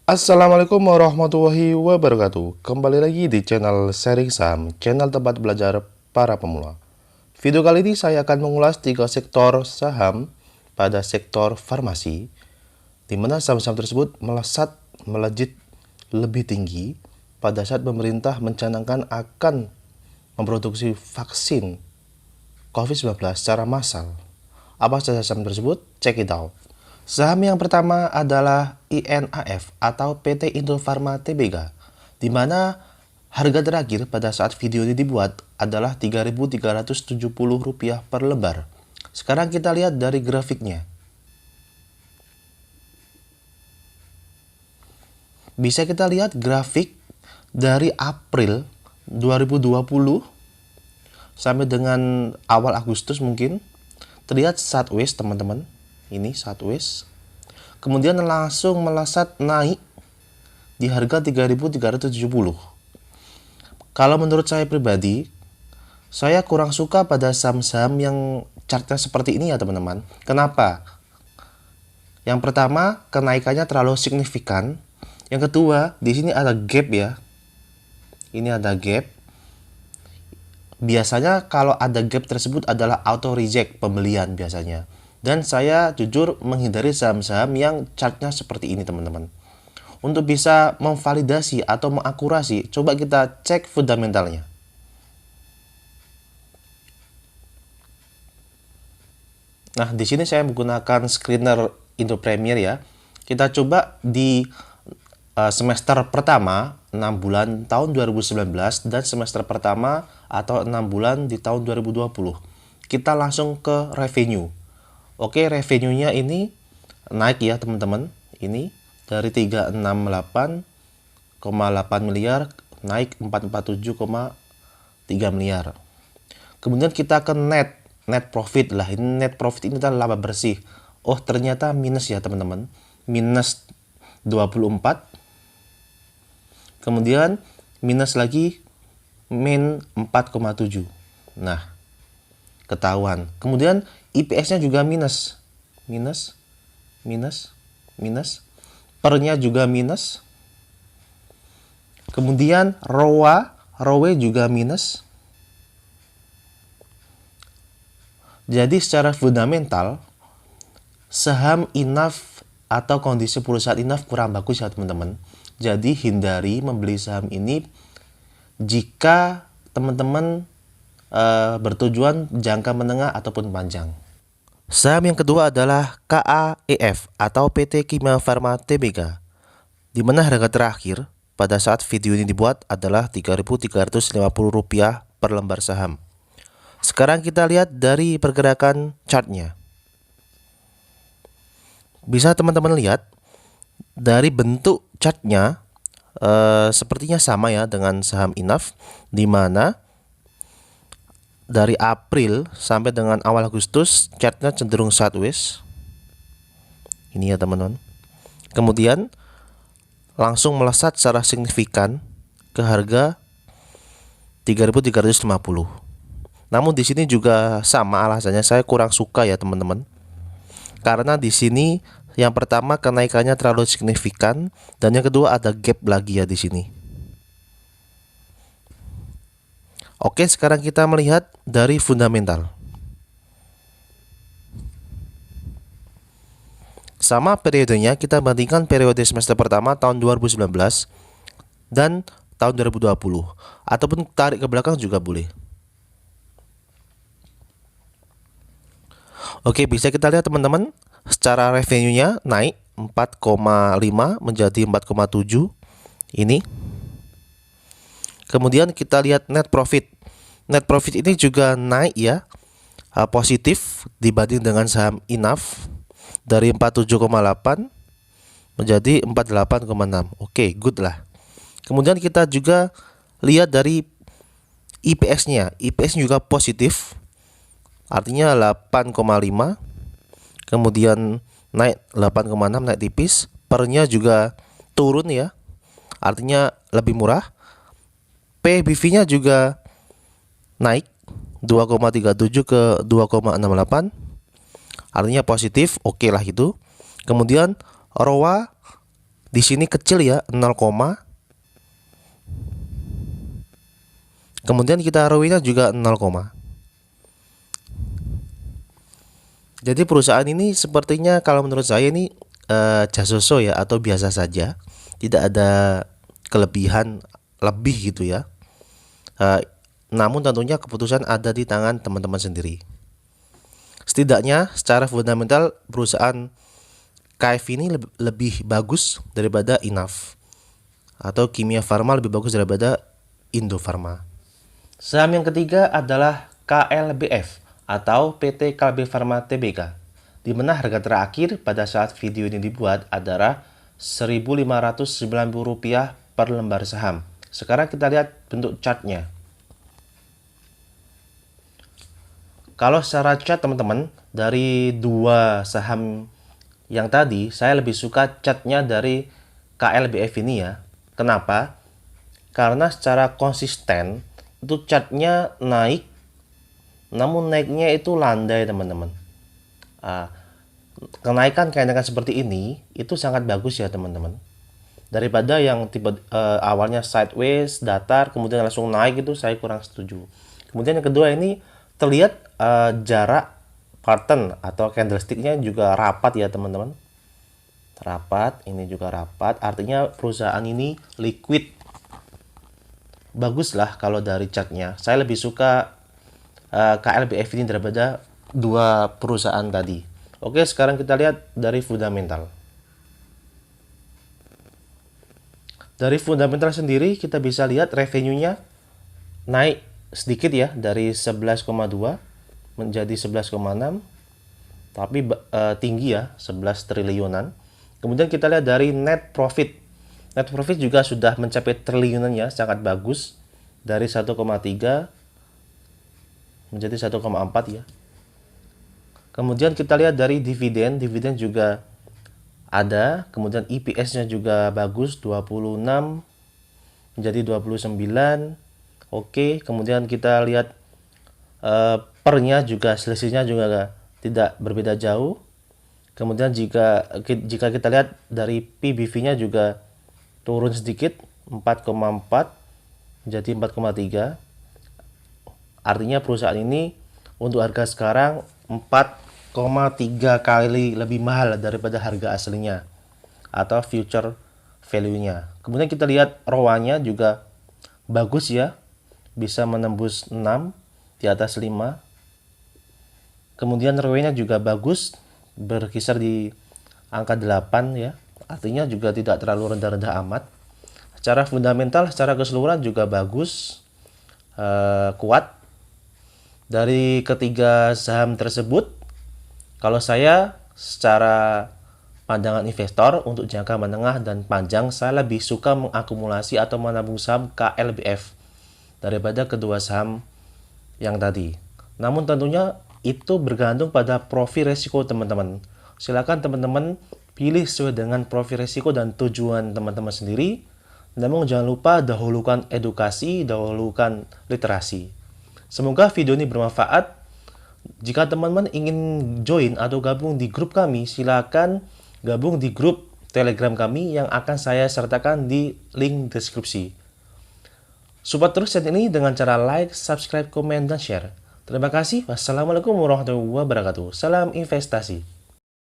Assalamualaikum warahmatullahi wabarakatuh. Kembali lagi di channel Sharing Saham, channel tempat belajar para pemula. Video kali ini saya akan mengulas 3 sektor saham pada sektor farmasi, di mana saham-saham tersebut melejit lebih tinggi pada saat pemerintah mencanangkan akan memproduksi vaksin COVID-19 secara massal. Apa saja saham tersebut? Check it out. Saham yang pertama adalah INAF atau PT Indofarma Tbk, di mana harga terakhir pada saat video ini dibuat adalah Rp3.370 per lembar. Sekarang kita lihat dari grafiknya. Bisa kita lihat grafik dari April 2020 sampai dengan awal Agustus mungkin. Terlihat sideways teman-teman. Ini sideways. Kemudian langsung melesat naik di harga 3.370. Kalau menurut saya pribadi, saya kurang suka pada saham-saham yang chartnya seperti ini ya teman-teman. Kenapa? Yang pertama, kenaikannya terlalu signifikan. Yang kedua, di sini ada gap ya. Ini ada gap. Biasanya kalau ada gap tersebut adalah auto reject pembelian biasanya. Dan saya jujur menghindari saham-saham yang chartnya seperti ini teman-teman. Untuk bisa memvalidasi atau mengakurasi, coba kita cek fundamentalnya. Nah, di sini saya menggunakan screener Indo Premier ya. Kita coba di semester pertama 6 bulan tahun 2019 dan semester pertama atau 6 bulan di tahun 2020. Kita langsung ke revenue. Oke, revenue-nya ini naik ya teman-teman. Ini dari 368,8 miliar naik 447,3 miliar. Kemudian kita ke net profit lah. Ini net profit ini adalah laba bersih. Oh, ternyata minus ya teman-teman. Minus 24. Kemudian minus lagi min 4,7. Nah, ketahuan. Kemudian IPS-nya juga minus. Minus. Per-nya juga minus. Kemudian ROE juga minus. Jadi secara fundamental saham INAF atau kondisi perusahaan INAF kurang bagus ya teman-teman. Jadi hindari membeli saham ini jika teman-teman bertujuan jangka menengah ataupun panjang. Saham yang kedua adalah KAEF atau PT Kimia Farma Tbk, di mana harga terakhir pada saat video ini dibuat adalah Rp3.350 per lembar saham. Sekarang kita lihat dari pergerakan chartnya. Bisa teman-teman lihat dari bentuk chartnya sepertinya sama ya dengan saham INAF, di mana dari April sampai dengan awal Agustus chartnya cenderung sideways. Ini ya teman-teman. Kemudian langsung melesat secara signifikan ke harga 3.350. Namun di sini juga sama alasannya, saya kurang suka ya teman-teman. Karena di sini yang pertama kenaikannya terlalu signifikan dan yang kedua ada gap lagi ya di sini. Oke, sekarang kita melihat dari fundamental. Sama periodenya kita bandingkan periode semester pertama tahun 2019 dan tahun 2020 ataupun tarik ke belakang juga boleh. Oke, bisa kita lihat teman-teman, secara revenue-nya naik 4,5 menjadi 4,7 ini. Kemudian kita lihat net profit. Net profit ini juga naik ya, positif dibanding dengan saham INAF dari 47,8 menjadi 48,6. Oke, good lah. Kemudian kita juga lihat dari IPS-nya. IPS juga positif. Artinya 8,5. Kemudian naik 8,6, naik tipis. Per-nya juga turun ya. Artinya lebih murah. PBV-nya juga naik 2,37 ke 2,68. Artinya positif, oke lah itu. Kemudian ROA Di sini kecil ya, 0, kemudian kita ROE-nya juga 0, jadi perusahaan ini sepertinya kalau menurut saya ini jasoso ya, atau biasa saja, tidak ada kelebihan lebih gitu ya. Namun tentunya keputusan ada di tangan teman-teman sendiri. Setidaknya secara fundamental perusahaan KF ini lebih bagus daripada Inaf, atau Kimia Farma lebih bagus daripada Indofarma. Saham yang ketiga adalah KLBF atau PT Kalbe Farma Tbk, di mana harga terakhir pada saat video ini dibuat adalah Rp1.590 per lembar saham. Sekarang kita lihat bentuk chartnya. Kalau secara chart teman-teman, dari dua saham yang tadi, saya lebih suka chartnya dari KLBF ini ya. Kenapa? Karena secara konsisten itu chartnya naik, namun naiknya itu landai teman-teman. Kenaikan seperti ini itu sangat bagus ya teman-teman. Daripada yang tipe awalnya sideways, datar, kemudian langsung naik, itu saya kurang setuju. Kemudian yang kedua, ini terlihat jarak pattern atau candlesticknya juga rapat ya teman-teman. Rapat, ini juga rapat, artinya perusahaan ini liquid. Bagus lah kalau dari chartnya. Saya lebih suka KLBF ini daripada dua perusahaan tadi. Oke, sekarang kita lihat dari fundamental. Dari fundamental sendiri kita bisa lihat revenue-nya naik sedikit ya, dari 11,2 menjadi 11,6, tapi tinggi ya, 11 triliunan. Kemudian kita lihat dari net profit. Net profit juga sudah mencapai triliunan ya, sangat bagus, dari 1,3 menjadi 1,4 ya. Kemudian kita lihat dari dividen, dividen juga ada, kemudian EPS-nya juga bagus, 26 menjadi 29. Oke, kemudian kita lihat pernya juga, selisihnya juga tidak berbeda jauh. Kemudian jika kita lihat dari PBV-nya juga turun sedikit, 4,4 menjadi 4,3. Artinya perusahaan ini untuk harga sekarang 4,3 kali lebih mahal daripada harga aslinya atau future value-nya. Kemudian kita lihat ROA-nya juga bagus ya, bisa menembus 6, di atas 5. Kemudian ROE-nya juga bagus, berkisar di angka 8 ya, artinya juga tidak terlalu rendah-rendah amat. Secara fundamental, secara keseluruhan juga bagus, kuat. Dari ketiga saham tersebut, kalau saya secara pandangan investor untuk jangka menengah dan panjang, saya lebih suka mengakumulasi atau menabung saham KLBF daripada kedua saham yang tadi. Namun tentunya itu bergantung pada profil resiko teman-teman. Silakan teman-teman pilih sesuai dengan profil resiko dan tujuan teman-teman sendiri. Namun jangan lupa dahulukan edukasi, dahulukan literasi. Semoga video ini bermanfaat. Jika teman-teman ingin join atau gabung di grup kami, silakan gabung di grup Telegram kami yang akan saya sertakan di link deskripsi. Support terus channel ini dengan cara like, subscribe, komen, dan share. Terima kasih. Wassalamualaikum warahmatullahi wabarakatuh. Salam investasi.